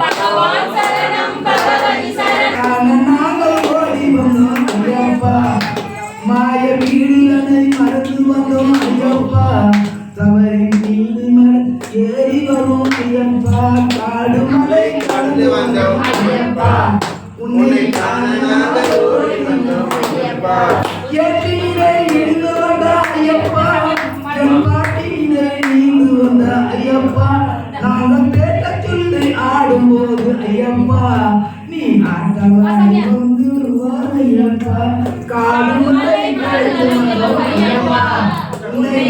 பகவான் சரணம் பகவதி சரணம் நாங்கள் ஓடி வந்தோம் ஐயப்பா மாய வீடுகளை மறந்து வந்தோம் ஐயப்பா தவறின் மீது ஏறி வரும் ஐயப்பா காடு மலை கடந்து வந்தோம் ஐயப்பா உன்னை காண நாங்கள் ஓடி வந்தோம் ஐயப்பா ஏற்றினே இருந்து வந்த ஐயப்பா என் பாட்டினே நீந்து வந்த ஐயப்பா நாங்கள் பேட்ட சொல்லி ஆடும்போது ஐயப்பா நீ ஆட்டவாடி வந்து ஐயப்பா காடு மலை கடந்து வந்தோம் ஐயப்பா உன்னை